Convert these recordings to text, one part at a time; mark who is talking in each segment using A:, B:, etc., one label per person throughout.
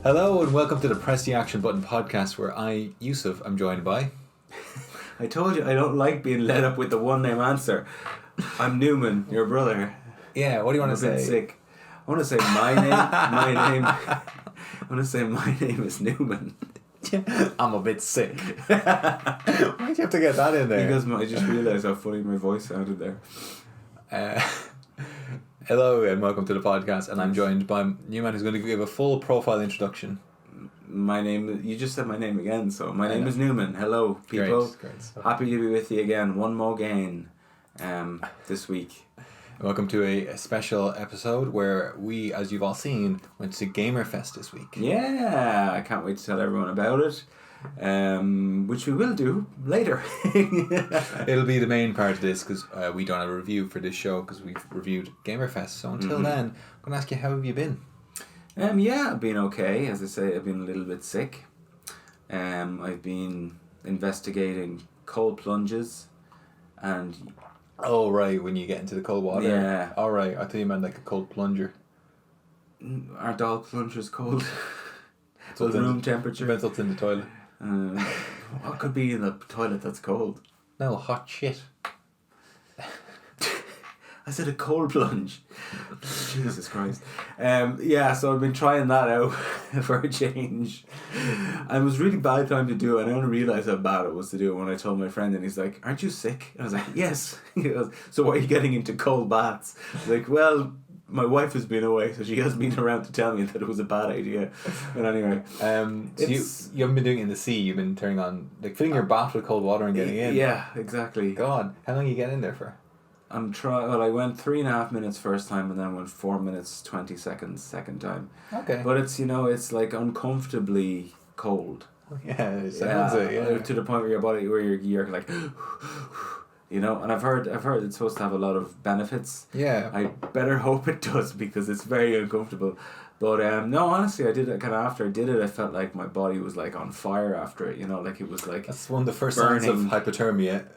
A: Hello and welcome to the Press the Action Button podcast where I, Yusuf, am joined by...
B: I told you I don't like being led up with the one name answer. I'm Newman, your brother.
A: Yeah, what do you want to say?
B: I'm a bit sick. I want to say my name. I want to say my name is Newman.
A: I'm a bit sick. Why'd you have to get that in there?
B: Because I just realised how funny my voice sounded there.
A: Hello and welcome to the podcast, and I'm joined by Newman, who's going to give a full profile introduction.
B: My name, you just said my name again, so my name is Newman. Hello, people.
A: Great.
B: Happy to be with you again, one more game this week.
A: Welcome to a special episode where we, as you've all seen, went to Gamerfest this week.
B: Yeah, I can't wait to tell everyone about it. Which we will do later.
A: It'll be the main part of this because we don't have a review for this show because we've reviewed Gamerfest. So until then, I'm going to ask you, how have you been?
B: Yeah, I've been okay. As I say, I've been a little bit sick. I've been investigating cold plunges and...
A: Oh, right, when you get into the cold water.
B: Yeah.
A: All right, I thought you meant like a cold plunger.
B: Aren't all plungers cold? So room temperature.
A: Depends what's in the toilet.
B: What could be in the toilet that's cold?
A: No, hot shit.
B: I said a cold plunge. Jesus Christ. Yeah, so I've been trying that out for a change. And it was really bad time to do it, and I only realised how bad it was to do it when I told my friend, and he's like, "Aren't you sick?" And I was like, "Yes." He goes, "So why are you getting into cold baths?" I was like, "Well, my wife has been away, so she hasn't been around to tell me that it was a bad idea." But anyway,
A: so you haven't been doing it in the sea. You've been turning on, like, filling your bath with cold water and getting in.
B: Yeah, exactly.
A: God, how long are you getting in there for?
B: I'm trying. Well, I went 3.5 minutes first time, and then went 4 minutes 20 seconds second time.
A: Okay.
B: But it's it's like uncomfortably cold.
A: Yeah, it sounds it. Yeah.
B: To the point where your body, where you're like. And I've heard it's supposed to have a lot of benefits.
A: Yeah.
B: I better hope it does because it's very uncomfortable. But no, honestly, I did it kind of after I did it. I felt like my body was like on fire after it. Like it was like.
A: That's one of the first
B: burning.
A: signs of hypothermia.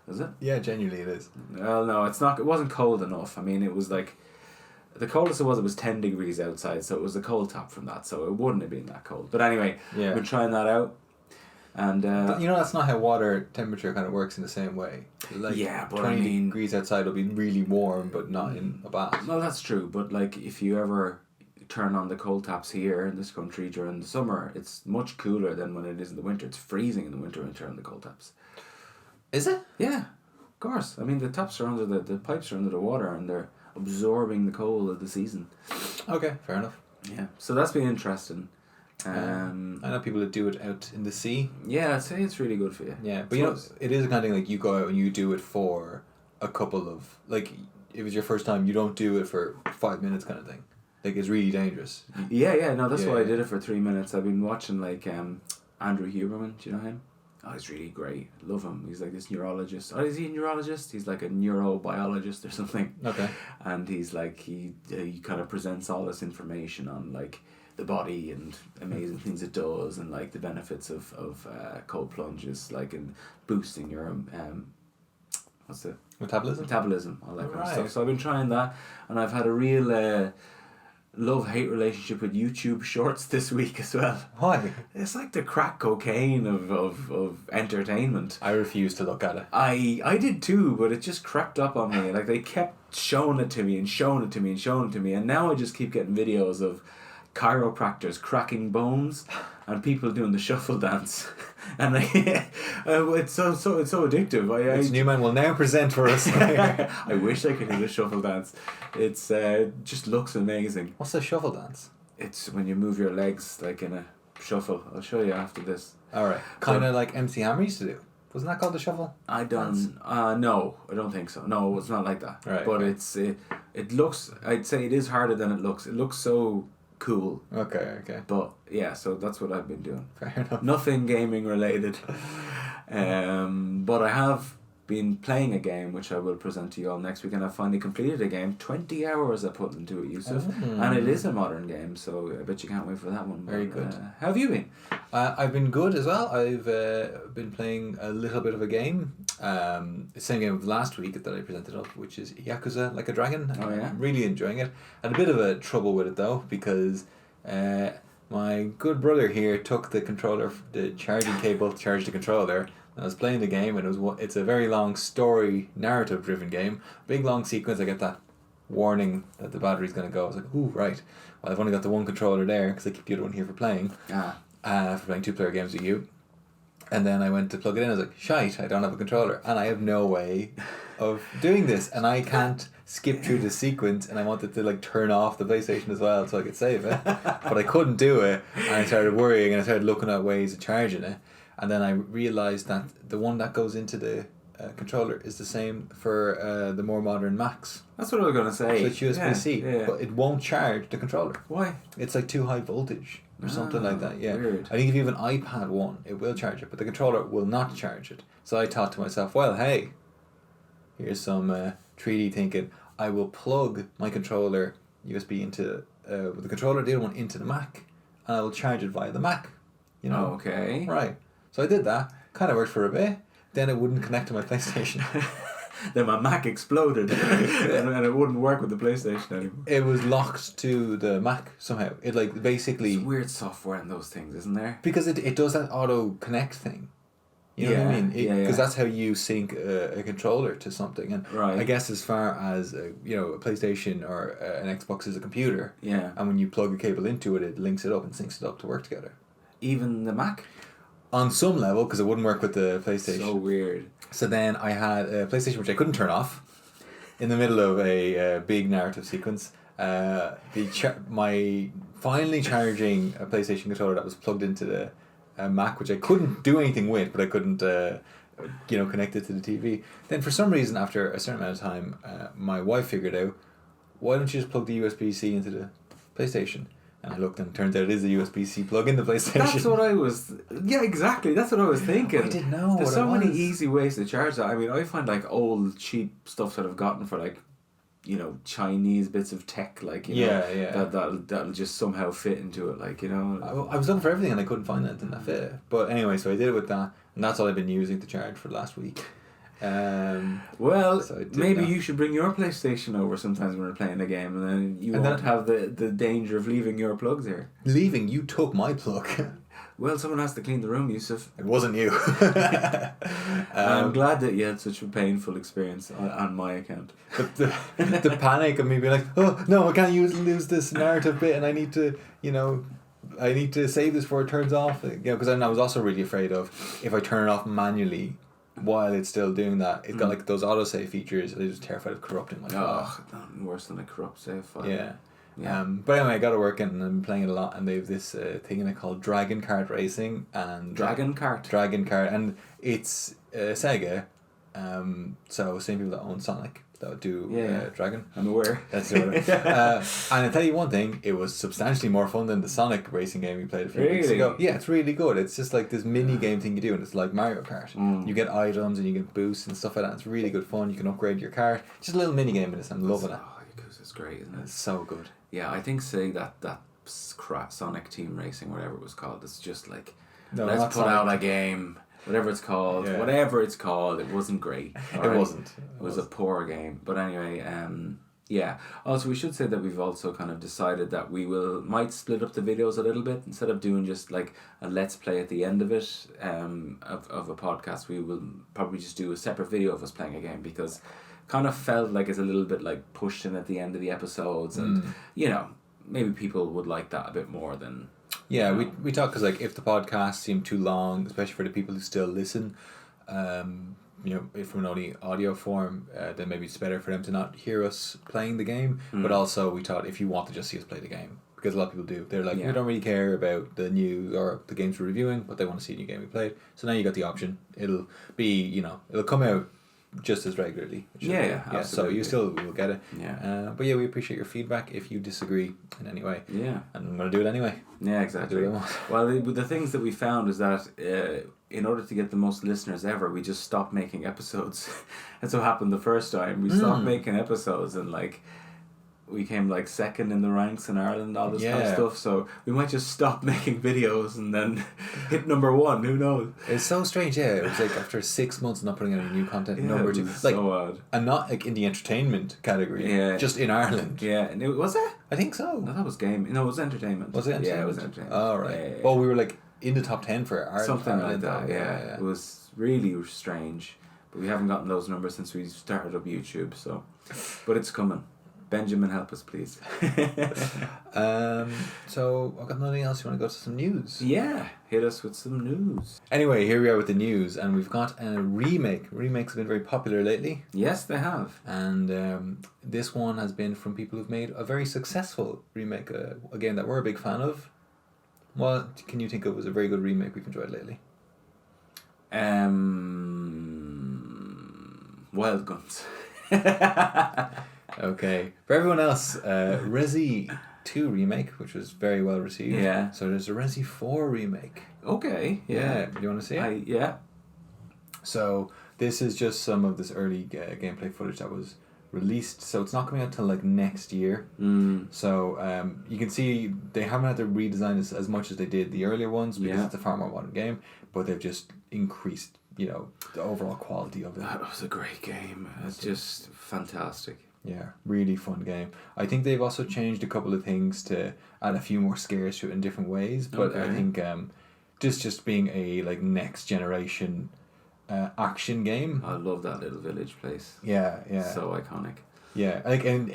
B: Is it?
A: Yeah, genuinely it is.
B: Well, no, it's not. It wasn't cold enough. I mean, it was like. The coldest it was 10 degrees outside, so it was a cold top from that, so it wouldn't have been that cold. But anyway,
A: yeah.
B: We're trying that out. And
A: but that's not how water temperature kind of works in the same way. Like,
B: yeah, but
A: 20 degrees outside will be really warm, but not in a bath.
B: No, that's true. But like, if you ever turn on the cold taps here in this country during the summer, it's much cooler than when it is in the winter. It's freezing in the winter when you turn on the cold taps.
A: Is it?
B: Yeah, of course. I mean, the taps are under the pipes are under the water, and they're absorbing the cold of the season.
A: Okay, fair enough.
B: Yeah, so that's been interesting.
A: I know people that do it out in the sea.
B: Yeah, I'd say it's really good for you.
A: Yeah, but it is the kind of thing like you go out and you do it for a couple of, like, if it was your first time, you don't do it for 5 minutes kind of thing. Like, it's really dangerous.
B: Yeah, no, that's why I did it for 3 minutes. I've been watching, like, Andrew Huberman, do you know him? Oh, he's really great. Love him. He's like this neurologist. Oh, is he a neurologist? He's like a neurobiologist or something.
A: Okay.
B: And he's like, he kind of presents all this information on, like, the body and amazing things it does, and like the benefits of cold plunges, like in boosting your what's it? Metabolism, all that kind of stuff. So I've been trying that, and I've had a real love-hate relationship with YouTube Shorts this week as well.
A: Why?
B: It's like the crack cocaine of entertainment.
A: I refuse to look at it.
B: I did too, but it just crept up on me. Like, they kept showing it to me and showing it to me and showing it to me, and now I just keep getting videos of chiropractors cracking bones and people doing the shuffle dance, and it's so addictive.
A: Which Newman will now present for us.
B: I wish I could do the shuffle dance. It's just looks amazing.
A: What's the shuffle dance?
B: It's when you move your legs like in a shuffle. I'll show you after this.
A: All right, kind of like MC Hammer used to do. Wasn't that called the shuffle?
B: No, I don't think so. No, it's not like that.
A: Right,
B: but
A: okay.
B: It looks. I'd say it is harder than it looks. It looks so cool.
A: Okay.
B: But yeah, so that's what I've been doing.
A: Fair enough.
B: Nothing gaming related. But I have been playing a game which I will present to you all next week, and I finally completed a game. 20 hours I put into it, Yusuf. And it is a modern game, so I bet you can't wait for that one.
A: Very good.
B: How have you been?
A: I've been good as well. I've been playing a little bit of a game. The same game of last week that I presented up, which is Yakuza Like a Dragon.
B: Oh, yeah?
A: I'm really enjoying it. I had a bit of a trouble with it though, because my good brother here took the controller, the charging cable to charge the controller. I was playing the game, and it's a very long story, narrative-driven game. Big long sequence. I get that warning that the battery's going to go. I was like, ooh, right. Well, I've only got the one controller there because I keep the other one here for playing. For playing 2-player games with you. And then I went to plug it in. I was like, shite, I don't have a controller. And I have no way of doing this. And I can't skip through the sequence. And I wanted to like turn off the PlayStation as well so I could save it. But I couldn't do it. And I started worrying and I started looking at ways of charging it. And then I realised that the one that goes into the controller is the same for the more modern Macs.
B: That's what I was going to say.
A: So it's USB-C.
B: Yeah.
A: But it won't charge the controller.
B: Why?
A: It's like too high voltage. Or something like that, yeah.
B: Weird.
A: I think if you have an iPad 1, it will charge it, but the controller will not charge it. So I thought to myself, well, hey, here's some 3D thinking. I will plug my controller USB into the controller, the other one into the Mac, and I will charge it via the Mac. You know?
B: Okay.
A: Right. So I did that. Kind of worked for a bit. Then it wouldn't connect to my PlayStation.
B: Then my Mac exploded and it wouldn't work with the PlayStation anymore.
A: It was locked to the Mac somehow. It like basically...
B: There's weird software in those things, isn't there?
A: Because it does that auto connect thing. You know what I mean? Because that's how you sync a controller to something. And
B: right.
A: I guess as far as a PlayStation or an Xbox is a computer.
B: Yeah.
A: And when you plug a cable into it, it links it up and syncs it up to work together.
B: Even the Mac?
A: On some level, because it wouldn't work with the PlayStation.
B: So weird.
A: So then I had a PlayStation which I couldn't turn off in the middle of a big narrative sequence. My finally charging a PlayStation controller that was plugged into the Mac, which I couldn't do anything with, but I couldn't connect it to the TV. Then for some reason, after a certain amount of time, my wife figured out, why don't you just plug the USB-C into the PlayStation? And I looked and it turns out it is a USB-C plug in the PlayStation.
B: That's what I was... Yeah, exactly. That's what I was thinking.
A: I didn't know
B: There's so
A: what it
B: many
A: was.
B: easy ways to charge that. I mean, I find like old cheap stuff that I've gotten for like, Chinese bits of tech, like, that'll just somehow fit into it, like,
A: I was looking for everything and I couldn't find anything that fit. But anyway, so I did it with that. And that's all I've been using to charge for the last week.
B: Well,
A: so
B: maybe you should bring your PlayStation over sometimes when we're playing a game, and then you won't have the danger of leaving your plugs here.
A: Leaving? You took my plug.
B: Well, someone has to clean the room, Yusuf.
A: It wasn't you.
B: I'm glad that you had such a painful experience on my account.
A: But the panic of me being like, oh no, I can't lose this narrative bit, and I need to, I need to save this before it turns off. Because I was also really afraid of if I turn it off manually while it's still doing that, it's got like those autosave features. I was terrified of corrupting my file.
B: Nothing worse than a corrupt save file.
A: Yeah. But anyway, I got it working and I'm playing it a lot, and they have this thing in it called Dragon Kart Racing. And
B: Dragon Kart,
A: and it's Sega, so same people that own Sonic that would do Dragon.
B: I'm aware.
A: That's the order. And I tell you one thing, it was substantially more fun than the Sonic racing game we played a few weeks ago. Yeah, it's really good. It's just like this mini game thing you do, and it's like Mario Kart. You get items and you get boosts and stuff like that. It's really good fun. You can upgrade your car. Just a little mini game in this. I'm loving it.
B: It's great, isn't it?
A: It's so good.
B: Yeah, I think that Sonic Team Racing, whatever it was called, it's just like, let's put
A: Sonic.
B: Out a game, whatever it's called, it wasn't great.
A: It wasn't.
B: It was a poor game. But anyway, also we should say that we've also kind of decided that we might split up the videos a little bit. Instead of doing just like a let's play at the end of it, of a podcast, we will probably just do a separate video of us playing a game, because kind of felt like it's a little bit like pushed in at the end of the episodes, and maybe people would like that a bit more than...
A: Yeah, we talk because like if the podcast seemed too long, especially for the people who still listen, if from an audio form, then maybe it's better for them to not hear us playing the game. But also we thought if you want to just see us play the game, because a lot of people do, they're like, we don't really care about the news or the games we're reviewing, but they want to see a new game we played. So now you got the option. It'll be, it'll come out just as regularly.
B: Absolutely.
A: So you still will get it.
B: But
A: we appreciate your feedback if you disagree in any way.
B: And
A: I'm going to do it anyway.
B: Exactly. Well, the things that we found is that in order to get the most listeners ever, we just stopped making episodes. That's what happened the first time. We stopped making episodes, and like we came like second in the ranks in Ireland, all this kind of stuff. So we might just stop making videos and then hit number 1. Who knows?
A: It's so strange. Yeah, it was like after 6 months not putting any new content. Number 2, like
B: so odd.
A: And not like in the entertainment category.
B: Yeah,
A: just in Ireland.
B: Yeah, and was it?
A: I think so.
B: No, that was game. No, it was entertainment.
A: Was it entertainment?
B: Yeah, it was entertainment.
A: Oh right.
B: Yeah.
A: Well, we were like in the top 10 for Ireland.
B: Something like that. Yeah, it was really strange. But we haven't gotten those numbers since we started up YouTube. So, but it's coming. Benjamin, help us, please.
A: So I've got nothing else. You want to go to some news?
B: Yeah, hit us with some news.
A: Anyway, here we are with the news, and we've got a remake. Remakes have been very popular lately.
B: Yes, they have.
A: And this one has been from people who've made a very successful remake, a game that we're a big fan of. What can you think of as a very good remake we've enjoyed lately?
B: Wild Guns.
A: Okay. For everyone else, Resi 2 remake, which was very well received.
B: Yeah.
A: So there's a Resi 4 remake.
B: Okay. Yeah.
A: Do you want to see it?
B: Yeah.
A: So this is just some of this early gameplay footage that was released. So it's not coming out till like next year. So you can see they haven't had to redesign this as much as they did the earlier ones because it's a far more modern game. But they've just increased, the overall quality of it.
B: That was a great game. It's just fantastic.
A: Yeah, really fun game. I think they've also changed a couple of things to add a few more scares to it in different ways. But I think just being a like next generation action game.
B: I love that little village place.
A: Yeah.
B: So iconic.
A: Yeah,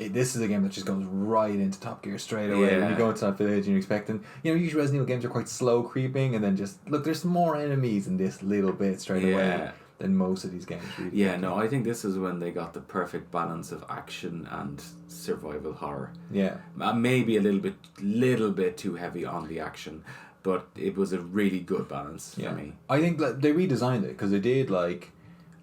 A: this is a game that just goes right into top gear straight away. When you go into that village and you're expecting, usually Resident Evil games are quite slow creeping, and then just look, there's more enemies in this little bit straight away than most of these games. Really.
B: Yeah, no, I think this is when they got the perfect balance of action and survival horror.
A: Yeah,
B: maybe a little bit too heavy on the action, but it was a really good balance for me.
A: I think that they redesigned it because they did like,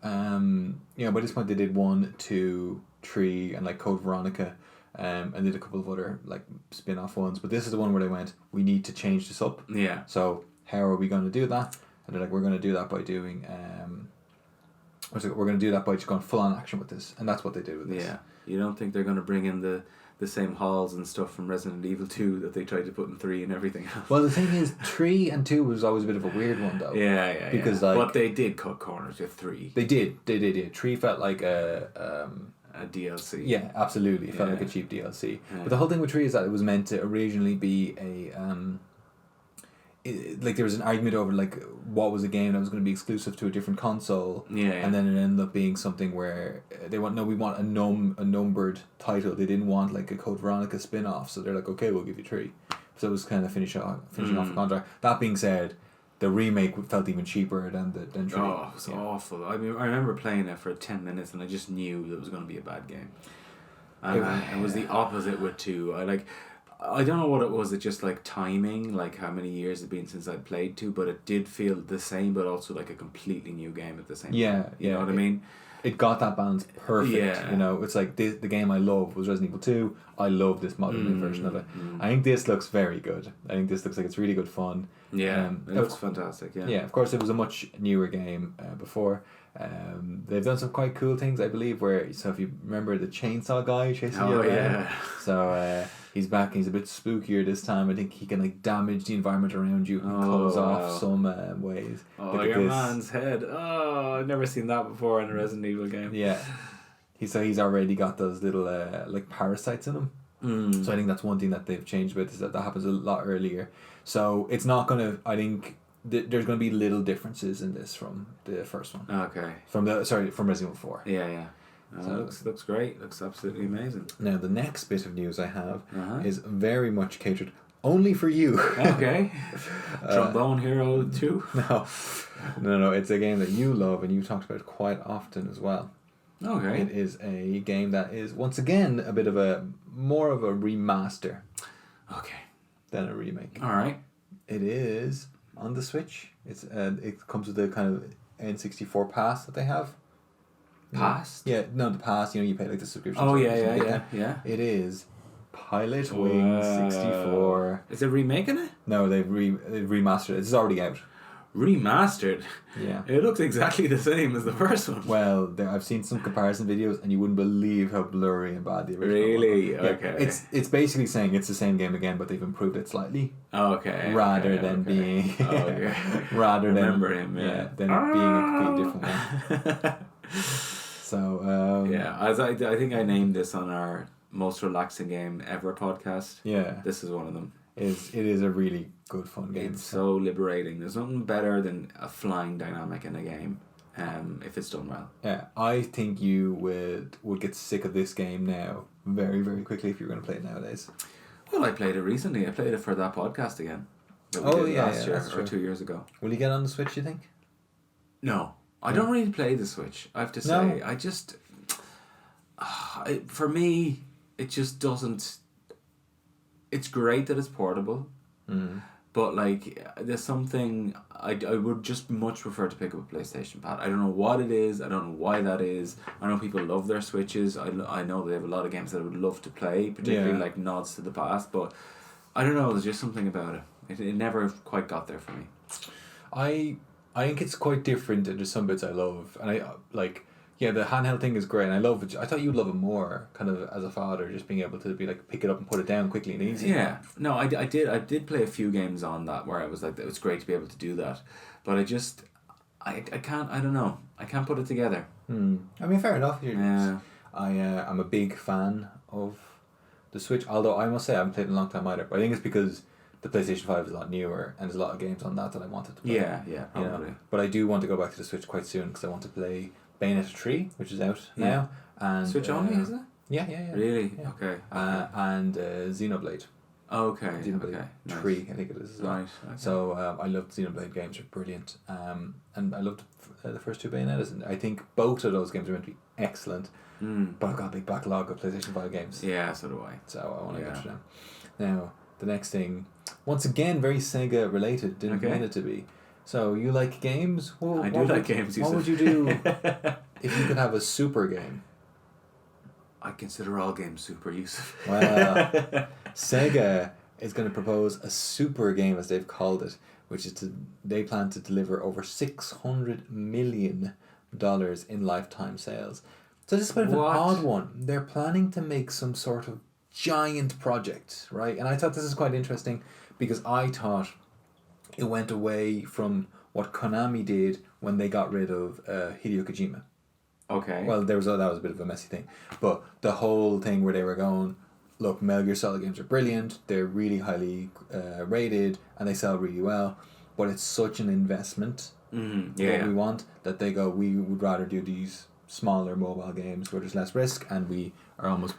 A: by this point they did 1, 2, 3, and like Code Veronica, and did a couple of other like spin-off ones. But this is the one where they went, we need to change this up.
B: Yeah.
A: So how are we going to do that? And they're like, we're going to do that by doing we're going to do that by just going full on action with this, and that's what they did with this.
B: Yeah. You don't think they're going to bring in the same halls and stuff from Resident Evil 2 that they tried to put in 3 and everything else?
A: Well, the thing is, 3 and 2 was always a bit of a weird one though.
B: Yeah.
A: Because
B: but they did cut corners with 3.
A: They did. Yeah. 3 felt like a
B: DLC.
A: Yeah, absolutely. It felt like a cheap DLC. Yeah. But the whole thing with 3 is that it was meant to originally be a there was an argument over like what was a game that was going to be exclusive to a different console.
B: Yeah.
A: And then it ended up being something where we want a numbered title. They didn't want like a Code Veronica spin-off, so they're like, okay, we'll give you 3. So it was kind of finishing off the contract. That being said, the remake felt even cheaper than 3.
B: Oh, it was awful. I mean, I remember playing it for 10 minutes and I just knew it was going to be a bad game. And it was the opposite with 2. I don't know what it was. It just like timing, like how many years it'd been since I'd played 2, but it did feel the same, but also like a completely new game at the same time. You know what I mean?
A: It got that balance perfect.
B: Yeah.
A: It's like the game I love was Resident Evil 2. I love this modern version of it. I think this looks very good. I think this looks like it's really good fun.
B: Yeah, it looks fantastic. Yeah,
A: of course, it was a much newer game before. They've done some quite cool things, I believe, so if you remember the chainsaw guy chasing you around.
B: Yeah.
A: So he's back and he's a bit spookier this time. I think he can like damage the environment around you and close off some ways.
B: Oh, your man's head. Oh, I've never seen that before in a Resident Evil game.
A: Yeah. He's already got those little like parasites in him. So I think that's one thing that they've changed with, is that happens a lot earlier. So it's not gonna, I think there's gonna be little differences in this from the first one.
B: Okay.
A: From Resident Evil 4.
B: Yeah. So, looks great. Looks absolutely amazing.
A: Now the next bit of news I have is very much catered only for you.
B: Okay. Trombone Hero 2?
A: No. It's a game that you love and you talked about quite often as well.
B: Okay.
A: It is a game that is once again a bit of more of a remaster.
B: Okay.
A: Than a remake.
B: All right.
A: It is on the Switch. It comes with the kind of N64 pass that they have.
B: Pass?
A: Yeah, no, the pass. You pay like the subscription.
B: Oh yeah.
A: It is Pilot Wing 64.
B: Is it remaking it?
A: No, they've remastered it. It's already out.
B: Remastered?
A: Yeah.
B: It looks exactly the same as the first one.
A: Well, I've seen some comparison videos, and you wouldn't believe how blurry and bad the original one
B: Really?
A: was. Yeah,
B: Okay.
A: It's basically saying it's the same game again, but they've improved it slightly.
B: Okay.
A: Rather
B: okay,
A: than
B: okay.
A: being
B: Okay.
A: rather
B: Remember
A: than
B: him, yeah.
A: than it being a completely different one. So
B: yeah, as I think I named this on our most relaxing game ever podcast.
A: yeah,
B: This is one of them.
A: it is a really good fun game.
B: It's so liberating. There's nothing better than a flying dynamic in a game, if it's done well.
A: Yeah, I think you would get sick of this game now very, very quickly if you're going to play it nowadays.
B: Well, I played it recently. I played it for that podcast again. That we did last year or 2 years ago.
A: Will you get on the Switch, you think?
B: No. I don't really play the Switch, I have to say.
A: No.
B: I just... for me, it just doesn't... It's great that it's portable, but like there's something... I would just much prefer to pick up a PlayStation Pad. I don't know what it is. I don't know why that is. I know people love their Switches. I know they have a lot of games that I would love to play, particularly like nods to the past, but I don't know, there's just something about it. It never quite got there for me.
A: I think it's quite different, and there's some bits I love, and I like. Yeah, the handheld thing is great, and I love it. I thought you'd love it more, kind of as a father, just being able to be like pick it up and put it down quickly and easy.
B: Yeah, no, I did play a few games on that where I was like, it was great to be able to do that, but I can't. I don't know. I can't put it together.
A: I mean, fair enough.
B: Yeah.
A: I'm a big fan of the Switch, although I must say I haven't played it in a long time either. But I think it's because the PlayStation 5 is a lot newer, and there's a lot of games on that I wanted to play.
B: Yeah, probably.
A: You know? But I do want to go back to the Switch quite soon because I want to play Bayonetta 3, which is out now. And
B: Switch only, is it?
A: Yeah.
B: Really?
A: Yeah.
B: Okay.
A: And Xenoblade.
B: Okay.
A: Xenoblade 3, I think it is as well.
B: Right. Okay.
A: So I loved Xenoblade games, they're brilliant. And I loved the first two Bayonettas, and I think both of those games are meant to be excellent. But I've got a big backlog of PlayStation 5 games.
B: Yeah, so do I.
A: So I want to get through them. Now, the next thing, once again, very Sega related, didn't mean it to be. So, you like games? Well,
B: I do like games,
A: What would you do if you could have a super game?
B: I consider all games super, Yusuf.
A: Well, Sega is going to propose a super game, as they've called it, which is they plan to deliver over $600 million in lifetime sales. So this is a bit of an odd one. They're planning to make some sort of giant project, right? And I thought this is quite interesting because I thought it went away from what Konami did when they got rid of Hideo Kojima.
B: Okay.
A: Well, that was a bit of a messy thing, but the whole thing where they were going, look, Metal Gear Solid games are brilliant, they're really highly rated, and they sell really well, but it's such an investment that we want that they go, we would rather do these smaller mobile games where there's less risk, and we are almost,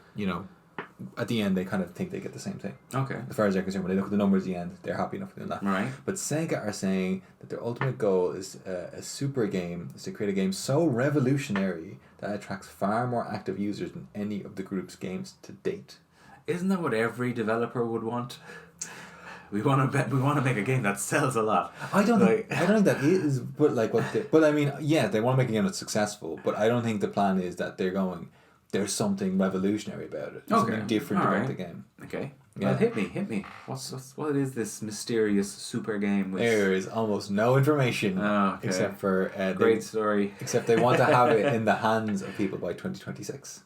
A: at the end they kind of think they get the same thing.
B: Okay.
A: As far as they're concerned, when they look at the numbers at the end, they're happy enough doing that.
B: Right.
A: But Sega are saying that their ultimate goal is a super game, is to create a game so revolutionary that it attracts far more active users than any of the group's games to date.
B: Isn't that what every developer would want? We want to make a game that sells a lot.
A: I don't think that is, but like what. But I mean, yeah, they want to make a game that's successful. But I don't think the plan is that they're going. There's something revolutionary about it. There's something different about the game.
B: Okay.
A: Yeah.
B: Well, hit me. What is this mysterious super game?
A: There is almost no information except for
B: great story.
A: Except they want to have it in the hands of people by 2026.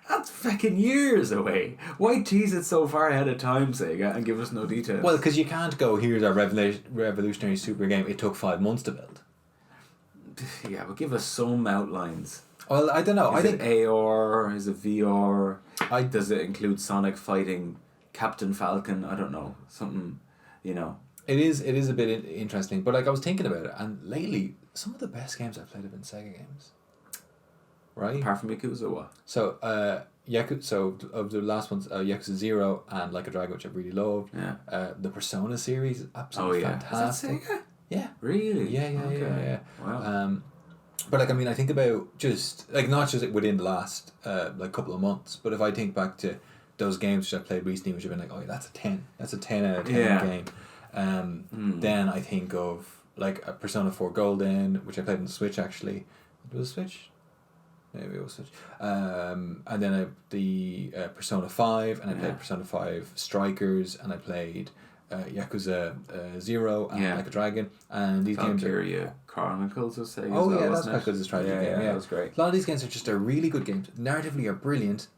B: That's fucking years away. Why tease it so far ahead of time, Sega, and give us no details?
A: Well, because you can't go, here's our revolutionary super game, it took 5 months to build.
B: Yeah, but give us some outlines.
A: Well, I don't know.
B: Is it AR? Is it VR? Does it include Sonic fighting Captain Falcon? I don't know. Something,
A: It is a bit interesting, but like I was thinking about it, and lately, some of the best games I've played have been Sega games. Right?
B: Apart from Yakuza, what?
A: So, of the last ones, Yakuza 0 and Like a Dragon, which I really loved.
B: Yeah.
A: The Persona series is absolutely fantastic.
B: Is that Sega?
A: Yeah.
B: Really?
A: Yeah.
B: Wow.
A: But like, I mean, I think about just like not just within the last couple of months, but if I think back to those games which I played recently, which have been like, oh, that's a 10 out of 10 game. Then I think of like a Persona 4 Golden, which I played on the Switch actually. It was a Switch. Maybe it was Switch. And then the Persona 5, and I played Persona 5 Strikers, and I played Yakuza 0 and Like a Dragon, and these games
B: Valkyria Chronicles of Sega.
A: Oh
B: as well,
A: yeah, that's
B: wasn't
A: quite
B: it?
A: good as a strategy game. Yeah,
B: that was great.
A: A lot of these games are really good games. Narratively are brilliant,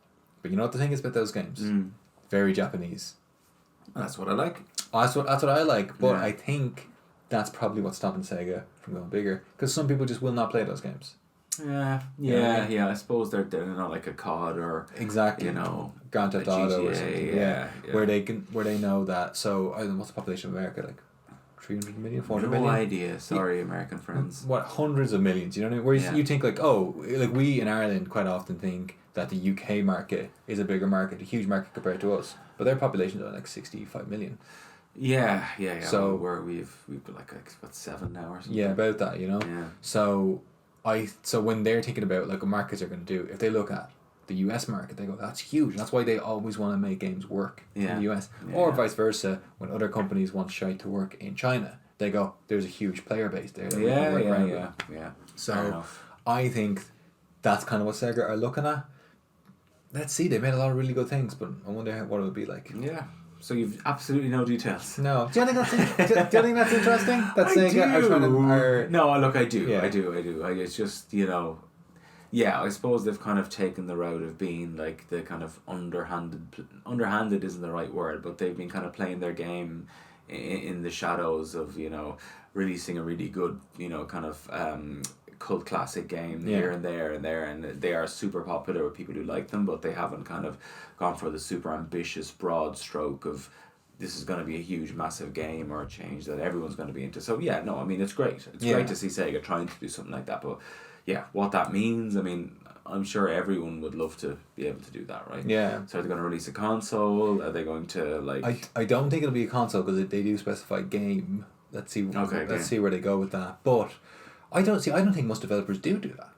A: but you know what the thing is about those games? Very Japanese.
B: That's what I like.
A: That's what I like, but
B: Yeah.
A: I think that's probably what's stopping Sega from going bigger, because some people just will not play those games.
B: Yeah. I suppose they're not like a COD or
A: Exactly.
B: you know,
A: Grand Theft Auto or
B: GTA,
A: something.
B: yeah.
A: Where they know that. So I don't know, what's the population of America, like 300 million, 400 million?
B: No idea. Sorry, American friends.
A: What, hundreds of millions? You know what I mean? Whereas
B: Yeah.
A: you think like, oh, like we in Ireland quite often think that the UK market is a bigger market, a huge market compared to us, but their population is like 65 million.
B: Yeah.
A: So
B: we've been like what, 7 now or something.
A: Yeah, about that, you know.
B: Yeah.
A: So when they're thinking about like what markets they're going to do, if they look at the US market, they go, that's huge, and that's why they always want to make games work in the US, or vice versa. When other companies want shite to work in China, they go, there's a huge player base there.
B: Yeah.
A: So I think that's kind of what Sega are looking at. Let's see, they made a lot of really good things, but I wonder what it would be like.
B: Yeah. So you've absolutely no details.
A: No. Do you think that's interesting? That Sega are trying to...
B: No, look, I do.
A: Yeah.
B: I do. It's just, you know... Yeah, I suppose they've kind of taken the route of being like the kind of underhanded isn't the right word, but they've been kind of playing their game in the shadows of, you know, releasing a really good, you know, kind of cult classic game here and there, and they are super popular with people who like them, but they haven't kind of gone for the super ambitious broad stroke of this is going to be a huge massive game or a change that everyone's going to be into. So yeah, no, I mean, it's great. It's great to see Sega trying to do something like that, but yeah, what that means, I mean, I'm sure everyone would love to be able to do that, right?
A: Yeah.
B: So are they going to release a console? Are they going to like...
A: I don't think it'll be a console because they do specify game. Let's see. Let's see where they go with that. But I don't think most developers do that.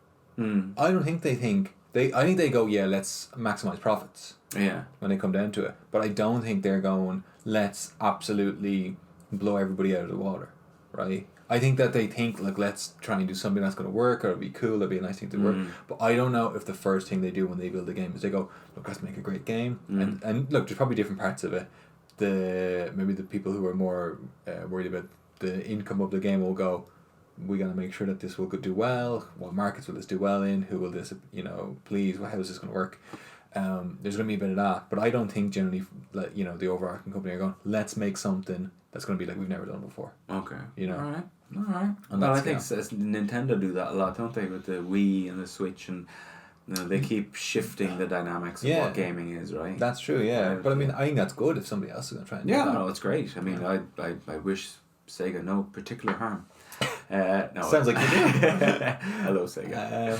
A: I don't think they think I think they go, yeah, let's maximize profits.
B: Yeah.
A: When they come down to it, but I don't think they're going, let's absolutely blow everybody out of the water, right? I think that they think like, let's try and do something that's going to work, or it'll be cool, it'll be a nice thing to work. But I don't know if the first thing they do when they build a game is they go, look, let's make a great game. And look, there's probably different parts of it. Maybe the people who are more worried about the income of the game will go, we got to make sure that this will do well. What markets will this do well in? Who will this, you know, please? How is this going to work? There's going to be a bit of that, but I don't think generally, you know, the overarching company are going, let's make something that's going to be like we've never done before.
B: Okay.
A: You know.
B: All right. Well, I think Nintendo do that a lot, don't they, with the Wii and the Switch, and you know, they keep shifting the dynamics of what gaming is, right?
A: That's true, yeah. But I mean, I think that's good if somebody else is going to try and do that.
B: No, it's great. I mean, I wish Sega no particular harm. No.
A: Sounds like you do.
B: Hello, Sega.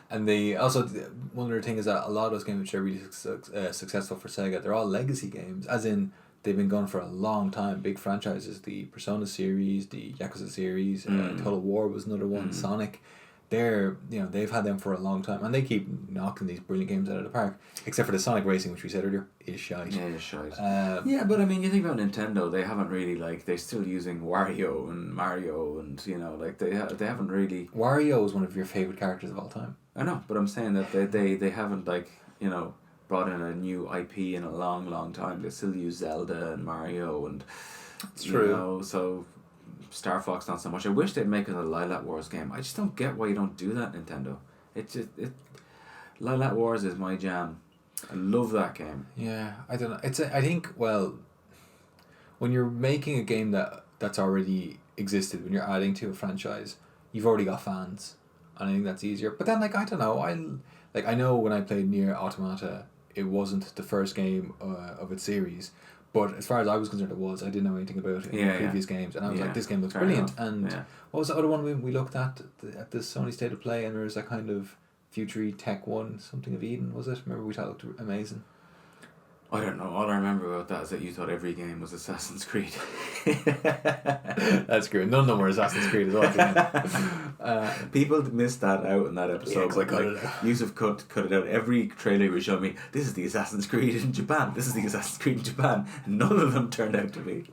A: And they also, one other thing is that a lot of those games which are really successful for Sega, they're all legacy games, as in they've been going for a long time. Big franchises, the Persona series, the Yakuza series, Total War was another one, Sonic. They've had them for a long time, and they keep knocking these brilliant games out of the park. Except for the Sonic Racing, which we said earlier, is shite.
B: Yeah, it's shite. Yeah, but I mean, you think about Nintendo, they haven't really, like, they're still using Wario and Mario, and you know, like they haven't really.
A: Wario is one of your favorite characters of all time.
B: I know, but I'm saying that they haven't, like, you know, brought in a new IP in a long time. They still use Zelda and Mario, and
A: it's true.
B: You know, so Star Fox not so much. I wish they'd make it a Lilac Wars game. I just don't get why you don't do that, Nintendo. Lilac Wars is my jam. I love that game.
A: Yeah, I don't know. I think, well, when you're making a game that's already existed, when you're adding to a franchise, you've already got fans, and I think that's easier. But then, like, I don't know. I know when I played Nier Automata, it wasn't the first game of its series. But as far as I was concerned, it was. I didn't know anything about it in the previous games. And I was like, this game looks brilliant. And what was the other one we looked at the Sony State of Play? And there was a kind of future tech one, something of Eden, was it? Remember we thought it looked amazing?
B: I don't know. All I remember about that is that you thought every game was Assassin's Creed.
A: That's great. None of them were Assassin's Creed as well.
B: People missed that out in that episode.
A: Yeah, I cut it out.
B: Yusuf cut it out. Every trailer you were showing me, this is the Assassin's Creed in Japan. This is the Assassin's Creed in Japan. None of them turned out to be.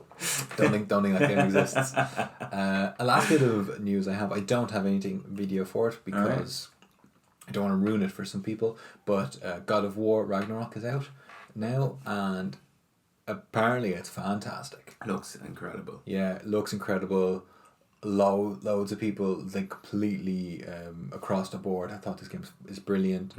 A: Don't think that game exists. A last bit of news I don't have anything video for it because I don't want to ruin it for some people. But God of War Ragnarok is out now, and Apparently, it's fantastic.
B: Looks incredible.
A: Yeah, it looks incredible. Loads of people like completely across the board. I thought this game is brilliant.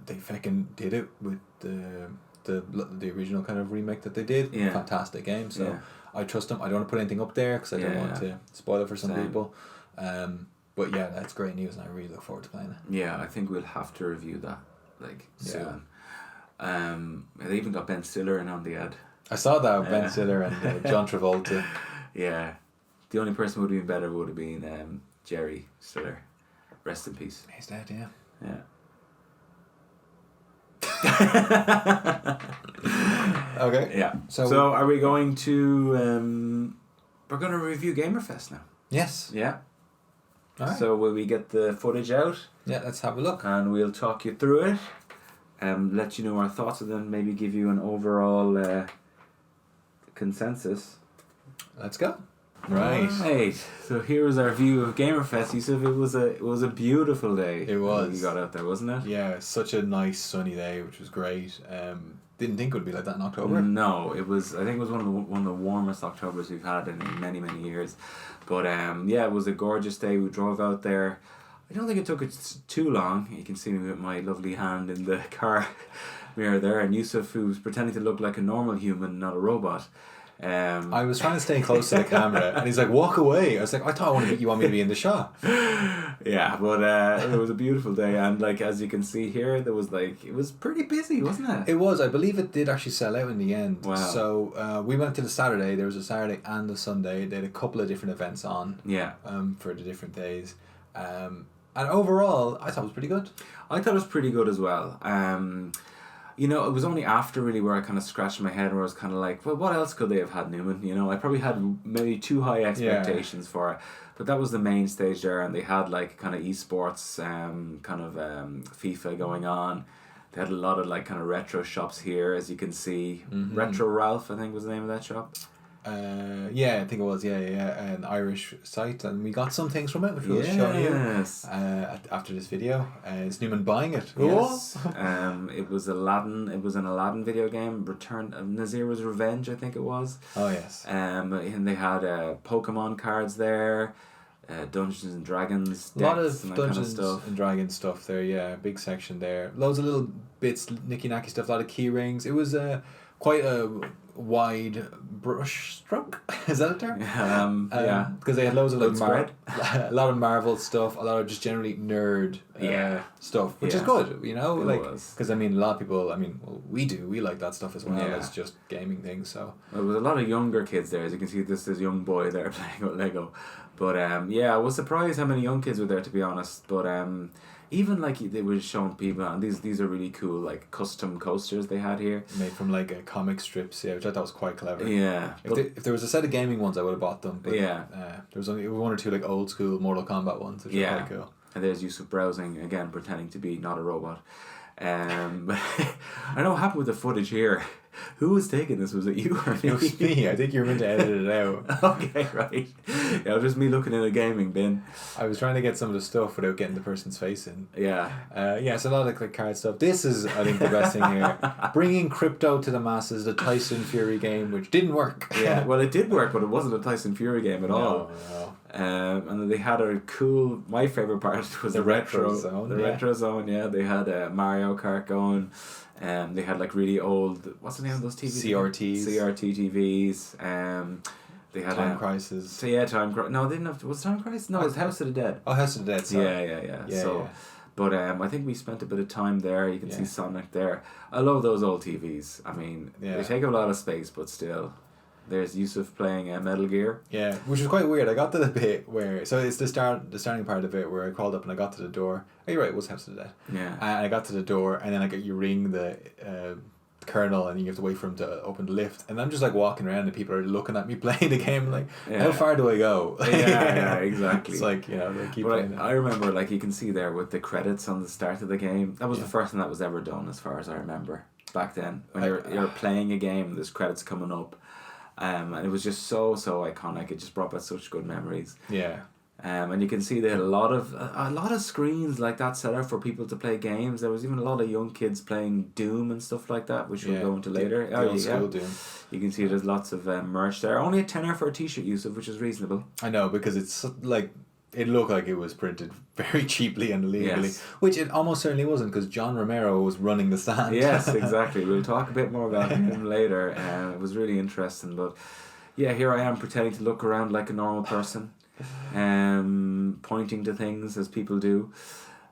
A: They fucking did it with the original kind of remake that they did.
B: Yeah.
A: Fantastic game. So
B: Yeah.
A: I trust them. I don't want to put anything up there because I don't want to spoil it for some people. But yeah, that's great news, and I really look forward to playing it.
B: Yeah, I think we'll have to review that soon. They even got Ben Stiller in on the ad.
A: I saw that Ben Stiller and John Travolta.
B: Yeah, the only person who would have been better would have been Jerry Stiller. Rest in peace.
A: He's dead, yeah.
B: Yeah.
A: Okay.
B: Yeah.
A: So
B: are we going to? We're going to review Gamerfest now.
A: Yes.
B: Yeah.
A: All right.
B: So will we get the footage out?
A: Yeah, let's have a look.
B: And we'll talk you through it. Let you know our thoughts, and then maybe give you an overall consensus.
A: Let's go. Right.
B: So here's our view of Gamerfest. Yusuf, it was a beautiful day.
A: It was.
B: You got out there, wasn't it?
A: Yeah, such a nice sunny day, which was great. Didn't think it would be like that in October.
B: No, it was. I think it was one of the warmest Octobers we've had in many years. But yeah, it was a gorgeous day. We drove out there. I don't think it took too long. You can see me with my lovely hand in the car mirror there, and Yusuf, who was pretending to look like a normal human, not a robot.
A: I was trying to stay close to the camera, and he's like, "Walk away." I was like, "I thought you want me to be in the shot."
B: Yeah, but it was a beautiful day, and like as you can see here, it was pretty busy, wasn't it?
A: It was. I believe it did actually sell out in the end.
B: Wow.
A: So we went to the Saturday. There was a Saturday and a Sunday. They had a couple of different events on.
B: Yeah.
A: For the different days, and overall, I thought it was pretty good.
B: I thought it was pretty good as well. You know, it was only after really where I kind of scratched my head, where I was kind of like, well, what else could they have had, Newman? You know, I probably had maybe too high expectations for it, but that was the main stage there, and they had like kind of esports, kind of FIFA going on. They had a lot of like kind of retro shops here, as you can see.
A: Mm-hmm.
B: Retro Ralph, I think was the name of that shop.
A: Yeah, I think it was. Yeah, an Irish site, and we got some things from it, which we'll show you. After this video, is Newman buying it?
B: Yes. It was Aladdin. It was an Aladdin video game. Return of Nazir's Revenge, I think it was.
A: Oh yes.
B: And they had Pokemon cards there, Dungeons and Dragons.
A: A lot of
B: and
A: Dungeons
B: kind of stuff.
A: and Dragons stuff there. Yeah, big section there. Loads of little bits, nicky nacky stuff. A lot of key rings. It was quite a wide brush stroke. Is that a term?
B: Yeah.
A: Because they had loads of like
B: Spread.
A: a lot of Marvel stuff, a lot of just generally nerd stuff, which is good, you know, because I mean a lot of people, we like that stuff as well as just gaming things. So
B: there was a lot of younger kids there, as you can see. This young boy there playing with Lego, but I was surprised how many young kids were there, to be honest. But even like they were showing people, and these are really cool, like custom coasters they had here,
A: made from like comic strips, which I thought was quite clever.
B: Yeah.
A: If there was a set of gaming ones, I would have bought them. But,
B: yeah.
A: There was only one or two like old school Mortal Kombat ones, which were quite cool.
B: And there's Yusuf browsing again, pretending to be not a robot. I know what happened with the footage here. Who was taking this? Was it you or me?
A: It was me. I think you were meant to edit it out.
B: Okay, right. Yeah, it was just me looking in a gaming bin.
A: I was trying to get some of the stuff without getting the person's face in.
B: Yeah.
A: So a lot of like card stuff. This is, I think, the best thing here. Bringing crypto to the masses, the Tyson Fury game, which didn't work.
B: Yeah, well, it did work, but it wasn't a Tyson Fury game at all.
A: No.
B: And then they had a cool. My favorite part was the retro zone. Retro zone, yeah. They had Mario Kart going. They had like really old. What's the name of those TVs? CRT TVs. They had
A: Time Crisis.
B: So yeah, Time Crisis. No, they didn't have. Was Time Crisis? No, it was House of the Dead.
A: Oh, House of the Dead. Sorry.
B: Yeah. But I think we spent a bit of time there. You can see Sonic there. I love those old TVs. I mean, they take up a lot of space, but still. There's Yusuf playing Metal Gear. Yeah, which was quite weird. I got to the bit where... So it's the starting part of it where I crawled up and I got to the door. Oh, you're right, it was House of the Dead. Yeah. And I got to the door and then you ring the colonel and you have to wait for him to open the lift. And I'm just like walking around and people are looking at me playing the game like, how far do I go? Yeah, exactly. It's like, they keep playing it. I remember, like, you can see there with the credits on the start of the game. That was the first thing that was ever done as far as I remember. Back then. When you're playing a game, there's credits coming up. And it was just so iconic. It just brought back such good memories. Yeah. And you can see they had a lot of screens like that set up for people to play games. There was even a lot of young kids playing Doom and stuff like that, which we'll go into later.
A: The old school Doom.
B: You can see there's lots of merch there. Only a tenner for a t-shirt, Yusuf, which is reasonable.
A: I know, because it's like, it looked like it was printed very cheaply and illegally,
B: Yes.
A: which it almost certainly wasn't, because John Romero was running the stand.
B: Yes, exactly. We'll talk a bit more about him later. It was really interesting, but yeah, here I am pretending to look around like a normal person, pointing to things as people do.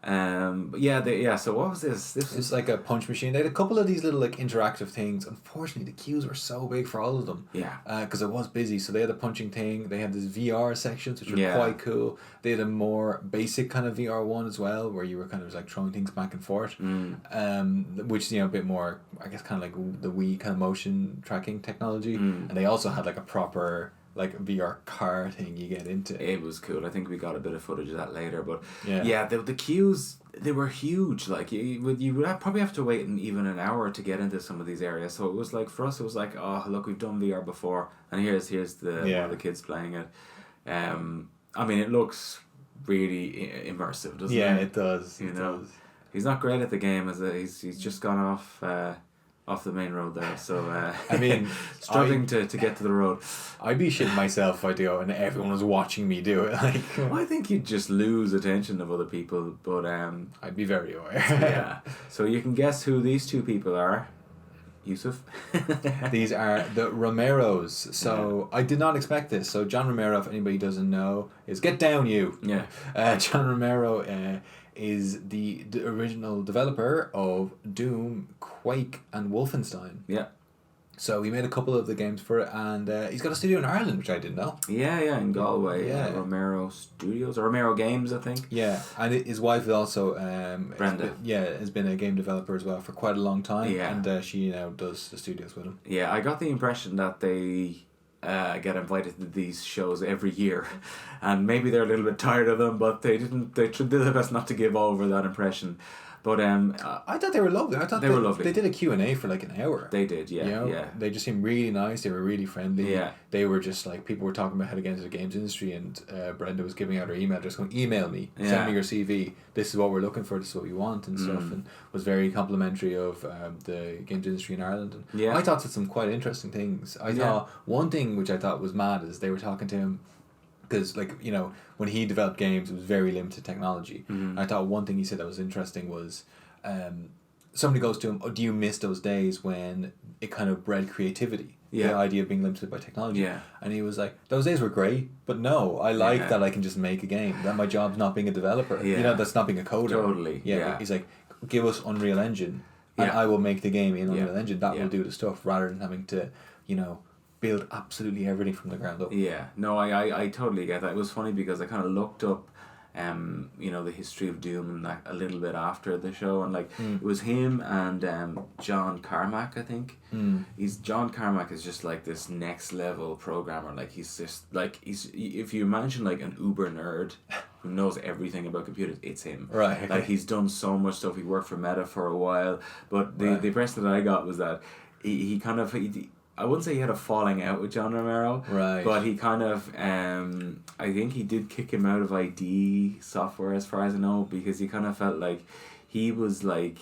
B: But so what was this?
A: It's like a punch machine. They had a couple of these little like interactive things. Unfortunately, the queues were so big for all of them.
B: Yeah.
A: Because it was busy. So they had a punching thing. They had this VR sections, which were
B: Yeah.
A: quite cool. They had a more basic kind of VR one as well, where you were kind of like throwing things back and forth. Which, a bit more, I guess, kind of like the Wii kind of motion tracking technology. And they also had like a proper like VR car thing you get into.
B: It was cool. I think we got a bit of footage of that later, but
A: Yeah.
B: the queues, they were huge. Like you would probably have to wait even an hour to get into some of these areas. So it was like, for us, it was like, oh look, we've done VR before, and here's the one of the kids playing it. I mean, it looks really immersive, doesn't it?
A: Yeah, it does.
B: You
A: It
B: know,
A: does.
B: he's not great at the game, he's just gone off the main road there. So
A: I mean,
B: struggling to get to the road.
A: I'd be shitting myself if I do it and everyone was watching me do it. Like,
B: I think you'd just lose attention of other people, but
A: I'd be very aware.
B: yeah. So you can guess who these two people are, Yusuf.
A: These are the Romeros. So I did not expect this. So John Romero, if anybody doesn't know, is Get Down You.
B: Yeah.
A: John Romero is the original developer of Doom, Quake, and Wolfenstein.
B: Yeah.
A: So he made a couple of the games for it, and he's got a studio in Ireland, which I didn't know.
B: Yeah, in Galway.
A: Yeah.
B: Romero Studios, or Romero Games, I think.
A: Yeah, and his wife is also
B: Brenda.
A: has been a game developer as well for quite a long time.
B: Yeah.
A: And she now does the studios with him.
B: Yeah, I got the impression that they get invited to these shows every year, and maybe they're a little bit tired of them, but they did their best not to give over that impression. But
A: I thought they were lovely. I thought
B: they were lovely.
A: They did a Q&A for like an hour.
B: They did, yeah,
A: You know?
B: yeah.
A: They just seemed really nice. They were really friendly.
B: Yeah.
A: They were just like, people were talking about how to get into the games industry, and Brenda was giving out her email, just going, email me, send me your CV, this is what we're looking for, this is what we want, and stuff, and was very complimentary of the games industry in Ireland. And I thought said some quite interesting things. I thought one thing which I thought was mad is they were talking to him, because like, when he developed games, it was very limited technology. I thought one thing he said that was interesting was, somebody goes to him, do you miss those days when it kind of bred creativity?
B: Yeah.
A: The idea of being limited by technology.
B: Yeah.
A: And he was like, those days were great, but no, I like that I can just make a game. That my job's not being a developer.
B: Yeah.
A: That's not being a coder.
B: Totally. Yeah.
A: He's like, give us Unreal Engine and I will make the game in Unreal Engine. That will do the stuff, rather than having to, build absolutely everything from the ground up.
B: Yeah. No, I totally get that. It was funny because I kind of looked up the history of Doom and that a little bit after the show, and it was him and John Carmack, I think. John Carmack is just like this next level programmer. Like he's just like, if you imagine like an uber nerd who knows everything about computers, it's him.
A: Right.
B: Like he's done so much stuff. He worked for Meta for a while, but the impression that I got was that he I wouldn't say he had a falling out with John Romero,
A: right?
B: But he kind of, I think he did kick him out of ID software, as far as I know, because he kind of felt like he was like,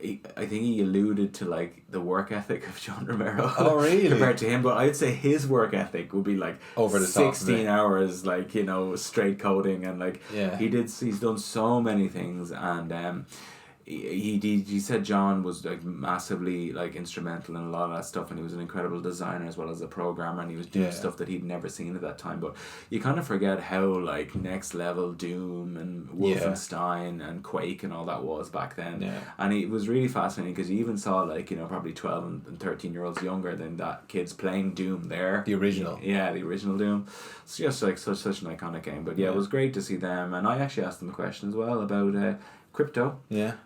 B: I think he alluded to like the work ethic of John Romero.
A: Oh, really?
B: Compared to him, but I'd say his work ethic would be like
A: over the top,
B: 16 hours, like straight coding, and like he's done so many things, and he said John was like massively like instrumental in a lot of that stuff, and he was an incredible designer as well as a programmer, and he was doing stuff that he'd never seen at that time. But you kind of forget how like next level Doom and Wolfenstein and Quake and all that was back then. And it was really fascinating because you even saw like probably 12 and 13-year-olds younger than that kids playing Doom there,
A: the original
B: the original Doom. It's just like such an iconic game. But it was great to see them, and I actually asked them a question as well about crypto,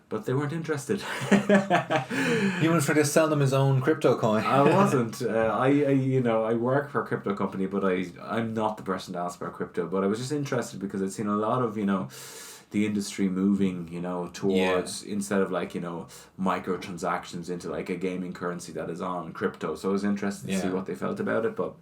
B: but they weren't interested.
A: You were trying to sell them his own crypto coin.
B: I wasn't. I work for a crypto company, but I'm not the person to ask about crypto. But I was just interested because I'd seen a lot of the industry moving towards, instead of like microtransactions, into like a gaming currency that is on crypto. So I was interested to see what they felt about it, but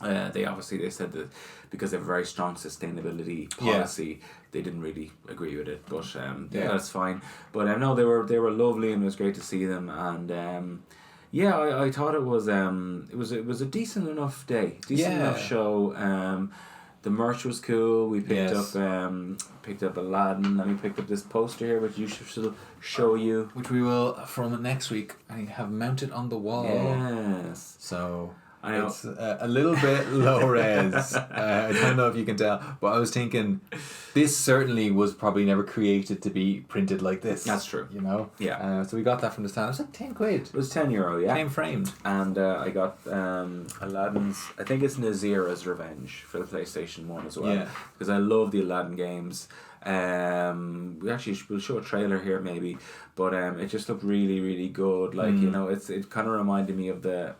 B: They said that because they have a very strong sustainability policy, they didn't really agree with it. But that's fine. But no, they were lovely, and it was great to see them. And I thought it was a decent enough day, enough show. The merch was cool. We picked up Aladdin, and we picked up this poster here, which you should show you,
A: which we will from next week. I have mounted on the wall.
B: Yes.
A: So.
B: I know.
A: It's a little bit low res. I don't know if you can tell, but I was thinking this certainly was probably never created to be printed like this.
B: That's true.
A: You know?
B: Yeah.
A: So we got that from the stand. It was like 10 quid.
B: It was €10, yeah.
A: Came framed.
B: And I got Aladdin's, I think it's Nazira's Revenge for the PlayStation 1 as well.
A: Yeah.
B: Because I love the Aladdin games. We'll show a trailer here maybe, but it just looked really, really good. Like, you know, it kind of reminded me of the...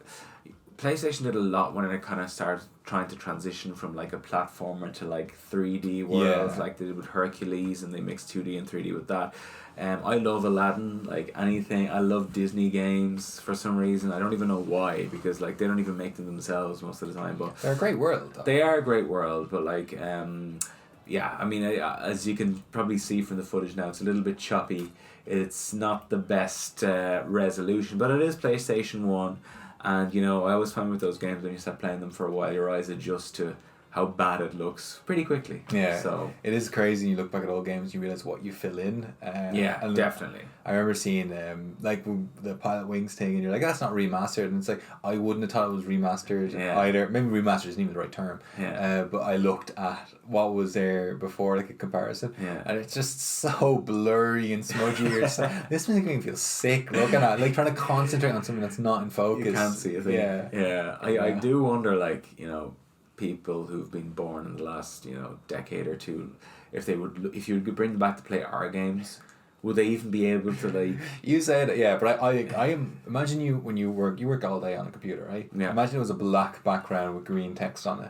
B: PlayStation did a lot when it kind of started trying to transition from like a platformer to like 3D worlds, like they did with Hercules, and they mixed 2D and 3D with that. I love Aladdin, like anything. I love Disney games for some reason. I don't even know why, because like they don't even make them themselves most of the time. But
A: they're a great world, though.
B: They are a great world, but like I mean, as you can probably see from the footage now, it's a little bit choppy. It's not the best resolution, but it is PlayStation 1. And, you know, I always find with those games, when you start playing them for a while, your eyes adjust to how bad it looks pretty quickly.
A: Yeah.
B: So
A: it is crazy. You look back at old games, you realize what you fill in.
B: And definitely.
A: I remember seeing like the Pilot Wings thing, and you're like, that's not remastered, and it's like I wouldn't have thought it was remastered either. Maybe remastered isn't even the right term.
B: Yeah.
A: But I looked at what was there before, like a comparison, and it's just so blurry and smudgy. This makes me feel sick looking at it, like trying to concentrate on something that's not in focus.
B: You can't see a thing. Yeah. I do wonder, like, you know, people who've been born in the last, you know, decade or two, if you could bring them back to play our games, would they even be able to, like...
A: You said it, yeah, but I imagine you, when you work all day on a computer, right?
B: Yeah.
A: Imagine it was a black background with green text on it.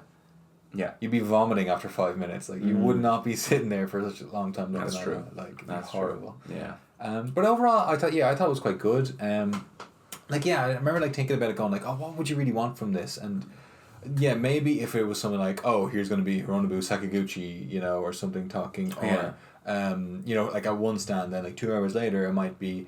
B: Yeah.
A: You'd be vomiting after 5 minutes. Like, you would not be sitting there for such a long time looking
B: That's
A: at
B: true.
A: it. Like,
B: that's
A: horrible.
B: True. Yeah.
A: But overall, I thought it was quite good. Like, yeah, I remember, like, thinking about it going, like, oh, what would you really want from this? And... yeah, maybe if it was something like, oh, here's going to be Hironobu Sakaguchi, you know, or something talking, or, you know, like at one stand, then like 2 hours later, it might be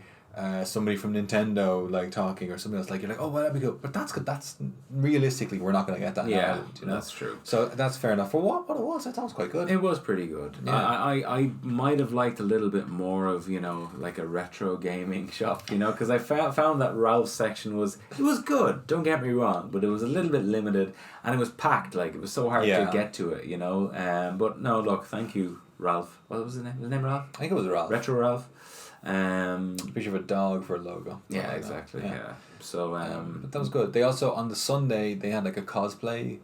A: somebody from Nintendo, like, talking, or something else, like, you're like, oh, well, that'd be good, but that's good, that's, realistically, we're not going to get that in Ireland, you know?
B: That's true.
A: So, that's fair enough. For what it was, I thought it was quite good.
B: It was pretty good. Yeah. I might have liked a little bit more of, you know, like a retro gaming shop, you know, because I found that Ralph's section was good, don't get me wrong, but it was a little bit limited, and it was packed, like, it was so hard to get to it, you know, but no, look, thank you, Ralph. What was his name? Was his name Ralph?
A: I think it was Ralph.
B: Retro Ralph.
A: Picture of a dog for a logo.
B: Yeah, exactly. Yeah. So
A: but that was good. They also, on the Sunday, they had like a cosplay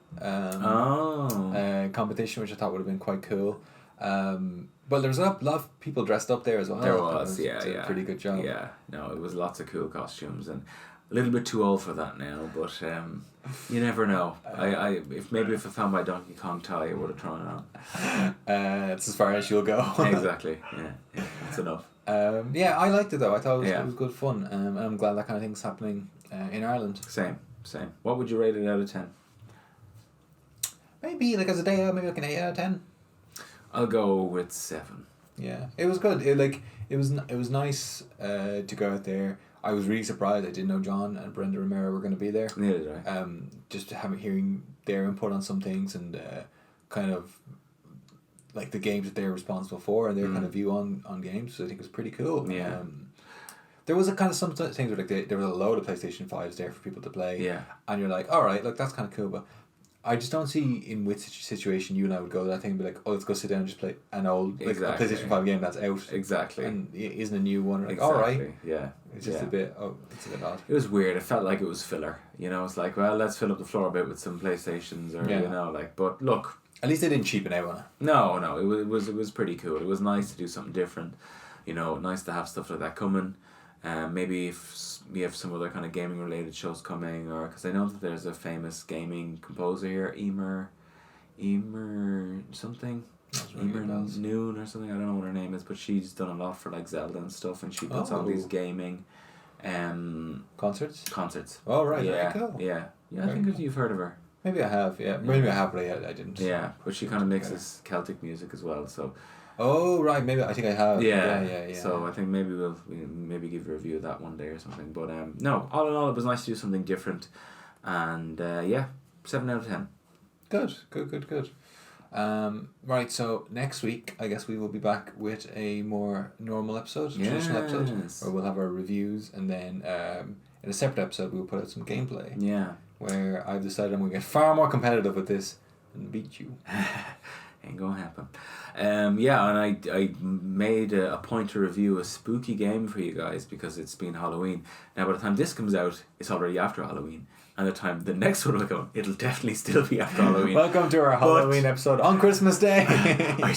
A: competition, which I thought would have been quite cool. But there was a lot of people dressed up there as well.
B: There was,
A: Did a pretty good job.
B: Yeah, no, it was lots of cool costumes, and a little bit too old for that now, but you never know. If I found my Donkey Kong tie, I would have thrown it on.
A: It's as far as you'll go.
B: Exactly. Yeah, that's enough.
A: Yeah, I liked it though. I thought it was good fun, and I'm glad that kind of thing's happening in Ireland.
B: Same. What would you rate it out of 10?
A: Maybe like as a day out, maybe like an 8 out of 10.
B: I'll go with 7.
A: Yeah, it was good. It was nice to go out there. I was really surprised. I didn't know John and Brenda Romero were going to be there.
B: Neither did I.
A: Just hearing their input on some things, and kind of like the games that they're responsible for, and their kind of view on games. So I think it was pretty cool.
B: Yeah.
A: There was a kind of some things where like there was a load of PlayStation 5s there for people to play.
B: Yeah.
A: And you're like, all right, look, that's kind of cool, but I just don't see in which situation you and I would go to that thing and be like, oh, let's go sit down and just play an old a PlayStation 5 game that's out.
B: Exactly.
A: And isn't a new one. Like, all right.
B: Yeah.
A: It's just a bit odd.
B: It was weird. It felt like it was filler. You know, it's like, well, let's fill up the floor a bit with some PlayStations, or you know, like. But look,
A: at least they didn't cheapen out on it.
B: No, it was pretty cool. It was nice to do something different. You know, nice to have stuff like that coming. Maybe if we have some other kind of gaming related shows coming, or because I know that there's a famous gaming composer here, Emer something. Emer Noon or something. I don't know what her name is, but she's done a lot for like Zelda and stuff, and she puts on these gaming
A: concerts.
B: Concerts.
A: Oh right,
B: yeah,
A: very cool.
B: Yeah. I think you've heard of her.
A: Maybe I have, yeah. Maybe I have, but I didn't.
B: Yeah, but she kind of mixes Celtic music as well, so...
A: Oh, right, maybe, I think I have. Yeah.
B: So I think maybe we'll maybe give a review of that one day or something. But no, all in all, it was nice to do something different. And 7 out of 10.
A: Good. Right, so next week, I guess we will be back with a more normal episode, traditional episode, where we'll have our reviews, and then in a separate episode, we'll put out some gameplay.
B: Yeah.
A: Where I've decided I'm going to get far more competitive with this and beat you.
B: Ain't gonna happen. And I made a point to review a spooky game for you guys because it's been Halloween. Now, by the time this comes out, it's already after Halloween. And the time the next one will come, it'll definitely still be after Halloween.
A: Welcome to our Halloween episode on Christmas Day.
B: I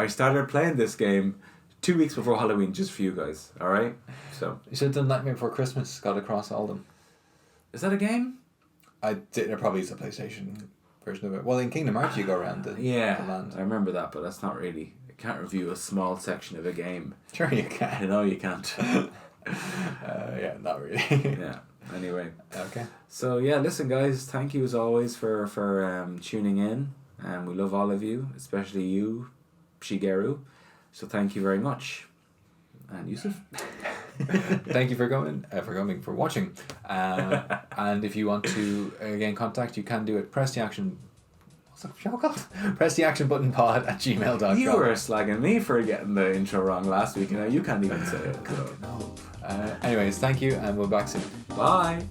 B: started playing this game 2 weeks before Halloween just for you guys. All right? So
A: you should have done Nightmare Before Christmas. Got across all of them.
B: Is that a game?
A: I did. There probably is a PlayStation version of it. Well, in Kingdom Hearts you go around the land.
B: I remember that, but that's not really... I can't review a small section of a game.
A: Sure you can.
B: No, you can't.
A: Yeah, not really.
B: Yeah. Anyway.
A: Okay.
B: So yeah, listen guys, thank you as always for tuning in. And we love all of you, especially you, Shigeru. So thank you very much. And Yusuf.
A: Thank you for watching. And if you want to again contact, you can do it. Press the action. What's that show called? presstheactionbuttonpod@gmail.com.
B: You were slagging me for getting the intro wrong last week, and now you can't even say it. So.
A: No. Anyways, thank you, and we'll be back soon.
B: Bye.